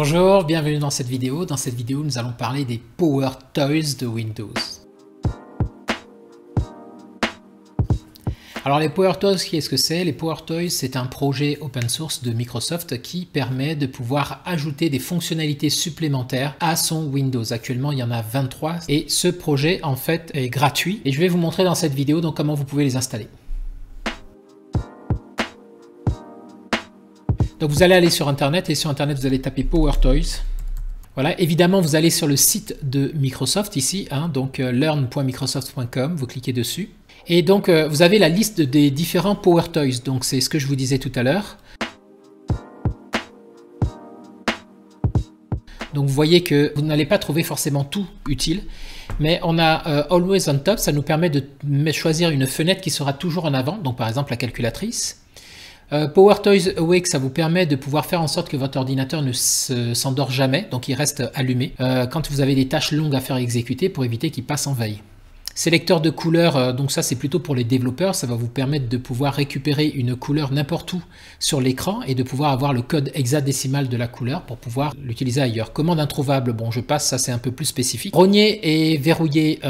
Bonjour, bienvenue dans cette vidéo. Dans cette vidéo, nous allons parler des Power Toys de Windows. Alors les Power Toys, qu'est-ce que c'est? Les Power Toys, c'est un projet open source de Microsoft qui permet de pouvoir ajouter des fonctionnalités supplémentaires à son Windows. Actuellement, il y en a 23 et ce projet en fait est gratuit. Et je vais vous montrer dans cette vidéo donc comment vous pouvez les installer. Donc vous allez aller sur internet et sur internet vous allez taper Power Toys. Voilà, évidemment vous allez sur le site de Microsoft ici, donc learn.microsoft.com, vous cliquez dessus. Et donc vous avez la liste des différents Power Toys, donc c'est ce que je vous disais tout à l'heure. Donc vous voyez que vous n'allez pas trouver forcément tout utile, mais on a Always on Top, ça nous permet de choisir une fenêtre qui sera toujours en avant, donc par exemple la calculatrice. Power Toys Awake, ça vous permet de pouvoir faire en sorte que votre ordinateur ne s'endort jamais, donc il reste allumé quand vous avez des tâches longues à faire exécuter pour éviter qu'il passe en veille. Sélecteur de couleurs, donc ça c'est plutôt pour les développeurs, ça va vous permettre de pouvoir récupérer une couleur n'importe où sur l'écran et de pouvoir avoir le code hexadécimal de la couleur pour pouvoir l'utiliser ailleurs. Commande introuvable, bon je passe, ça c'est un peu plus spécifique. Rogner et verrouiller,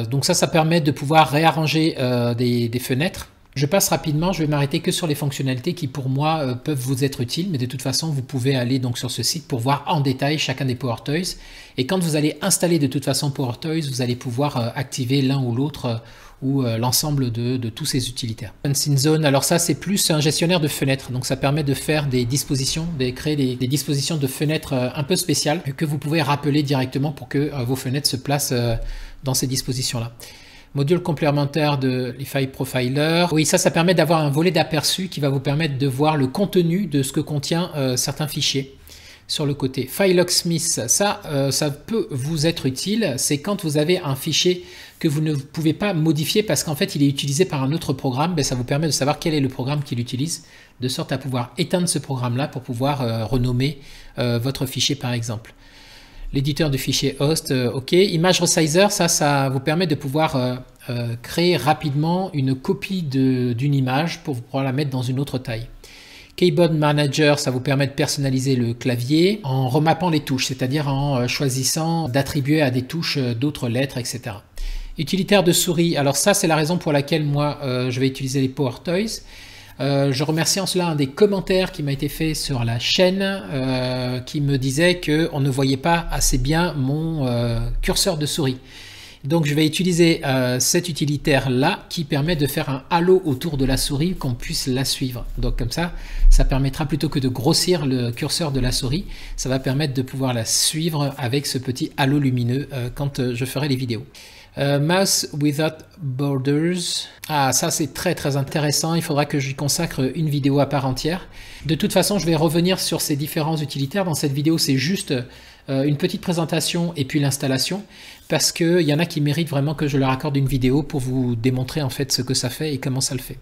donc ça permet de pouvoir réarranger des fenêtres. Je passe rapidement, je vais m'arrêter que sur les fonctionnalités qui pour moi peuvent vous être utiles, mais de toute façon vous pouvez aller donc sur ce site pour voir en détail chacun des Power Toys. Et quand vous allez installer de toute façon Power Toys, vous allez pouvoir activer l'un ou l'autre ou l'ensemble de tous ces utilitaires. Scene Zone, alors ça c'est plus un gestionnaire de fenêtres, donc ça permet de faire des dispositions, de créer des dispositions de fenêtres un peu spéciales que vous pouvez rappeler directement pour que vos fenêtres se placent dans ces dispositions-là. Module complémentaire de l'I-File Profiler. Oui, ça permet d'avoir un volet d'aperçu qui va vous permettre de voir le contenu de ce que contient certains fichiers sur le côté. FileLocksmith, ça peut vous être utile. C'est quand vous avez un fichier que vous ne pouvez pas modifier parce qu'en fait il est utilisé par un autre programme, ça vous permet de savoir quel est le programme qu'il utilise, de sorte à pouvoir éteindre ce programme-là pour pouvoir renommer votre fichier par exemple. L'éditeur du fichier host, ok. Image Resizer, ça vous permet de pouvoir créer rapidement une copie d'une image pour pouvoir la mettre dans une autre taille. Keyboard Manager, ça vous permet de personnaliser le clavier en remappant les touches, c'est-à-dire en choisissant d'attribuer à des touches d'autres lettres, etc. Utilitaire de souris, alors ça c'est la raison pour laquelle moi je vais utiliser les Power Toys. Je remercie en cela un des commentaires qui m'a été fait sur la chaîne qui me disait qu'on ne voyait pas assez bien mon curseur de souris. Donc je vais utiliser cet utilitaire là qui permet de faire un halo autour de la souris, qu'on puisse la suivre. Donc comme ça permettra plutôt que de grossir le curseur de la souris, ça va permettre de pouvoir la suivre avec ce petit halo lumineux quand je ferai les vidéos. Mouse Without Borders, ça c'est très intéressant, il faudra que j'y consacre une vidéo à part entière. De toute façon je vais revenir sur ces différents utilitaires, dans cette vidéo c'est juste une petite présentation et puis l'installation, parce qu'il y en a qui méritent vraiment que je leur accorde une vidéo pour vous démontrer en fait ce que ça fait et comment ça le fait.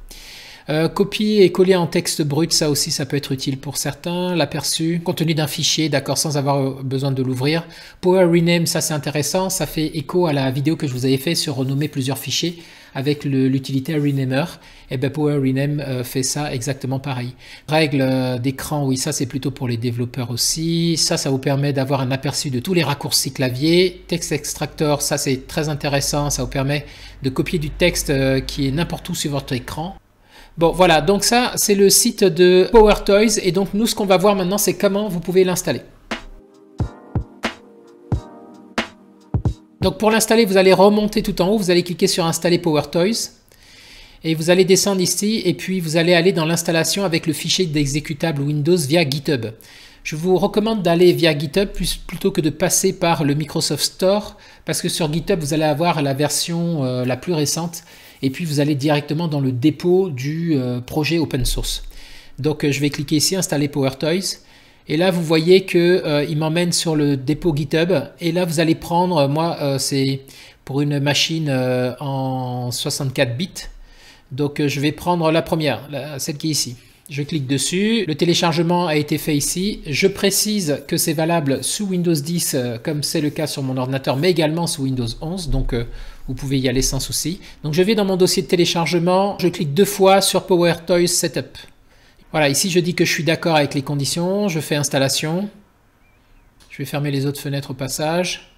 Copier et coller en texte brut, ça aussi ça peut être utile pour certains. L'aperçu, contenu d'un fichier, d'accord, sans avoir besoin de l'ouvrir. Power Rename, ça c'est intéressant, ça fait écho à la vidéo que je vous avais fait sur renommer plusieurs fichiers avec l'utilitaire Renamer. Et bien Power Rename fait ça exactement pareil. Règles d'écran, oui ça c'est plutôt pour les développeurs aussi. Ça vous permet d'avoir un aperçu de tous les raccourcis clavier. Text Extractor, ça c'est très intéressant, ça vous permet de copier du texte qui est n'importe où sur votre écran. Bon voilà, donc ça c'est le site de Power Toys et donc nous ce qu'on va voir maintenant c'est comment vous pouvez l'installer. Donc pour l'installer vous allez remonter tout en haut, vous allez cliquer sur installer Power Toys et vous allez descendre ici et puis vous allez aller dans l'installation avec le fichier d'exécutable Windows via GitHub. Je vous recommande d'aller via GitHub plutôt que de passer par le Microsoft Store parce que sur GitHub vous allez avoir la version la plus récente et puis vous allez directement dans le dépôt du projet open source. Donc je vais cliquer ici, installer Power Toys. Et là vous voyez qu'il m'emmène sur le dépôt GitHub. Et là vous allez prendre, moi c'est pour une machine en 64 bits. Donc je vais prendre la première, celle qui est ici. Je clique dessus, le téléchargement a été fait ici. Je précise que c'est valable sous Windows 10 comme c'est le cas sur mon ordinateur, mais également sous Windows 11. Donc vous pouvez y aller sans souci. Donc je vais dans mon dossier de téléchargement, je clique 2 fois sur Power Toys Setup. Voilà, ici je dis que je suis d'accord avec les conditions, je fais installation. Je vais fermer les autres fenêtres au passage.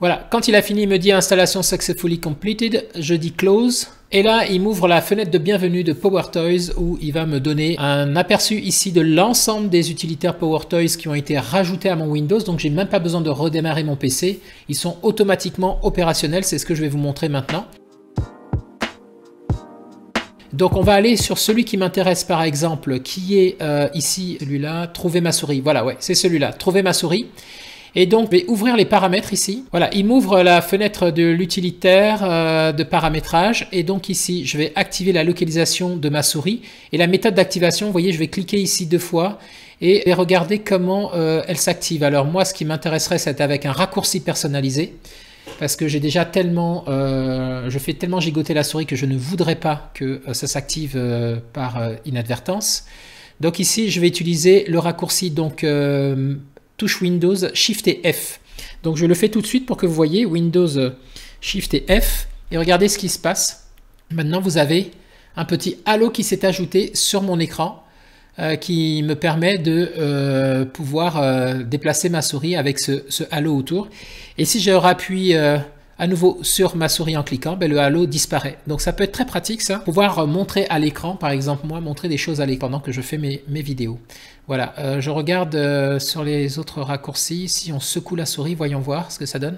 Voilà, quand il a fini, il me dit installation successfully completed, je dis close. Et là, il m'ouvre la fenêtre de bienvenue de PowerToys où il va me donner un aperçu ici de l'ensemble des utilitaires PowerToys qui ont été rajoutés à mon Windows. Donc, j'ai même pas besoin de redémarrer mon PC. Ils sont automatiquement opérationnels. C'est ce que je vais vous montrer maintenant. Donc, on va aller sur celui qui m'intéresse par exemple, qui est ici, celui-là, trouver ma souris. Voilà, ouais, c'est celui-là, trouver ma souris. Et donc, je vais ouvrir les paramètres ici. Voilà, il m'ouvre la fenêtre de l'utilitaire de paramétrage. Et donc ici, je vais activer la localisation de ma souris. Et la méthode d'activation, vous voyez, je vais cliquer ici 2 fois et regarder comment elle s'active. Alors moi, ce qui m'intéresserait, c'est avec un raccourci personnalisé. Parce que j'ai déjà tellement, je fais tellement gigoter la souris que je ne voudrais pas que ça s'active par inadvertance. Donc ici, je vais utiliser le raccourci donc touche Windows, Shift et F. Donc je le fais tout de suite pour que vous voyez Windows, Shift et F. Et regardez ce qui se passe. Maintenant, vous avez un petit halo qui s'est ajouté sur mon écran qui me permet de pouvoir déplacer ma souris avec ce halo autour. Et si je rappuie à nouveau sur ma souris en cliquant, ben, le halo disparaît. Donc ça peut être très pratique ça, pouvoir montrer à l'écran, par exemple moi, montrer des choses à l'écran pendant que je fais mes vidéos. Voilà, je regarde sur les autres raccourcis, si on secoue la souris, voyons voir ce que ça donne.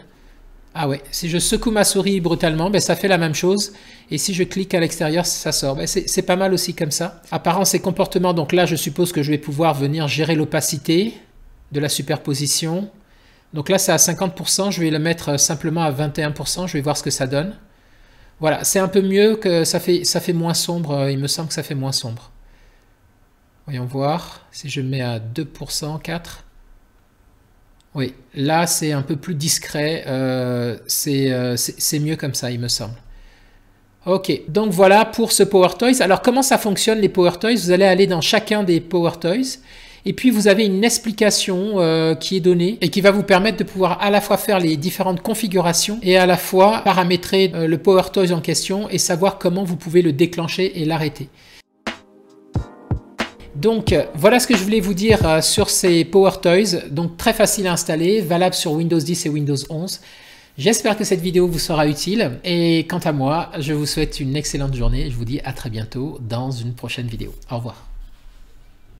Ah ouais, si je secoue ma souris brutalement, ben, ça fait la même chose. Et si je clique à l'extérieur, ça sort. Ben, c'est pas mal aussi comme ça. Apparence et comportement, donc là je suppose que je vais pouvoir venir gérer l'opacité de la superposition. Donc là c'est à 50%, je vais le mettre simplement à 21%, je vais voir ce que ça donne. Voilà, c'est un peu mieux, que ça fait moins sombre, il me semble que ça fait moins sombre. Voyons voir, si je mets à 2%, 4%. Oui, là c'est un peu plus discret, c'est mieux comme ça il me semble. Ok, donc voilà pour ce PowerToys. Alors comment ça fonctionne les PowerToys? Vous allez aller dans chacun des PowerToys. Et puis vous avez une explication qui est donnée et qui va vous permettre de pouvoir à la fois faire les différentes configurations et à la fois paramétrer le PowerToys en question et savoir comment vous pouvez le déclencher et l'arrêter. Donc voilà ce que je voulais vous dire sur ces PowerToys. Donc très facile à installer, valable sur Windows 10 et Windows 11. J'espère que cette vidéo vous sera utile et quant à moi, je vous souhaite une excellente journée. Je vous dis à très bientôt dans une prochaine vidéo. Au revoir.